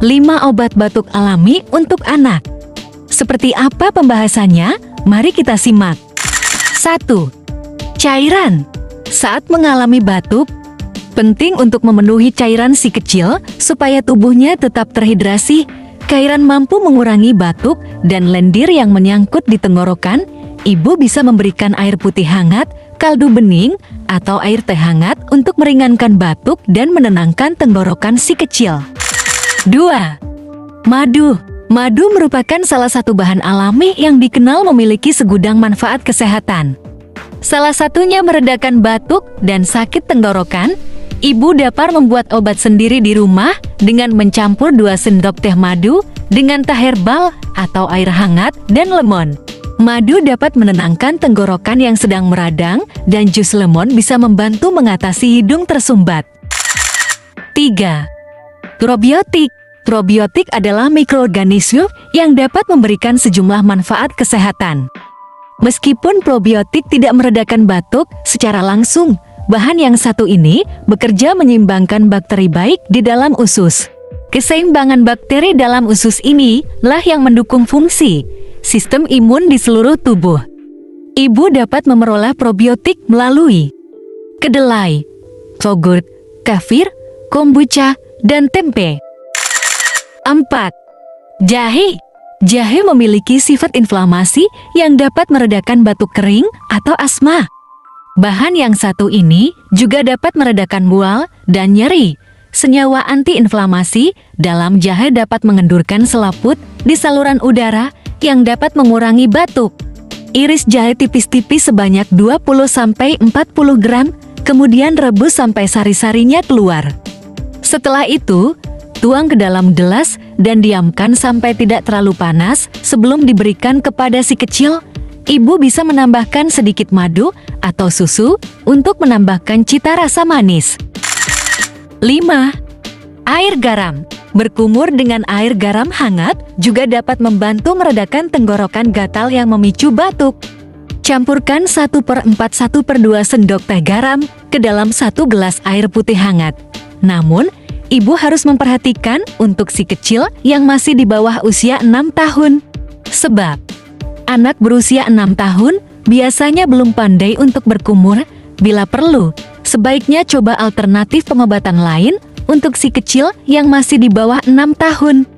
5 obat batuk alami untuk anak. Seperti apa pembahasannya? Mari kita simak. 1. Cairan. Saat mengalami batuk, penting untuk memenuhi cairan si kecil supaya tubuhnya tetap terhidrasi. Cairan mampu mengurangi batuk dan lendir yang menyangkut di tenggorokan. Ibu bisa memberikan air putih hangat, kaldu bening, atau air teh hangat untuk meringankan batuk dan menenangkan tenggorokan si kecil. 2. Madu. Madu merupakan salah satu bahan alami yang dikenal memiliki segudang manfaat kesehatan. Salah satunya meredakan batuk dan sakit tenggorokan. Ibu dapat membuat obat sendiri di rumah dengan mencampur 2 sendok teh madu dengan teh herbal atau air hangat dan lemon. Madu dapat menenangkan tenggorokan yang sedang meradang dan jus lemon bisa membantu mengatasi hidung tersumbat. 3. Probiotik. Probiotik adalah mikroorganisme yang dapat memberikan sejumlah manfaat kesehatan. Meskipun probiotik tidak meredakan batuk secara langsung, bahan yang satu ini bekerja menyeimbangkan bakteri baik di dalam usus. Keseimbangan bakteri dalam usus ini lah yang mendukung fungsi sistem imun di seluruh tubuh. Ibu dapat memperoleh probiotik melalui kedelai, yogurt, kefir, kombucha, dan tempe. 4. Jahe. Jahe memiliki sifat inflamasi yang dapat meredakan batuk kering atau asma. Bahan yang satu ini juga dapat meredakan mual dan nyeri. Senyawa antiinflamasi dalam jahe dapat mengendurkan selaput di saluran udara yang dapat mengurangi batuk. Iris jahe tipis-tipis sebanyak 20-40 gram, kemudian rebus sampai sari-sarinya keluar. Setelah itu, tuang ke dalam gelas dan diamkan sampai tidak terlalu panas sebelum diberikan kepada si kecil. Ibu bisa menambahkan sedikit madu atau susu untuk menambahkan cita rasa manis. 5. Air garam. Berkumur dengan air garam hangat juga dapat membantu meredakan tenggorokan gatal yang memicu batuk. Campurkan 1/4-1/2 sendok teh garam ke dalam 1 gelas air putih hangat. Namun, ibu harus memperhatikan untuk si kecil yang masih di bawah usia 6 tahun. Sebab, anak berusia 6 tahun biasanya belum pandai untuk berkumur. Bila perlu, sebaiknya coba alternatif pengobatan lain untuk si kecil yang masih di bawah 6 tahun.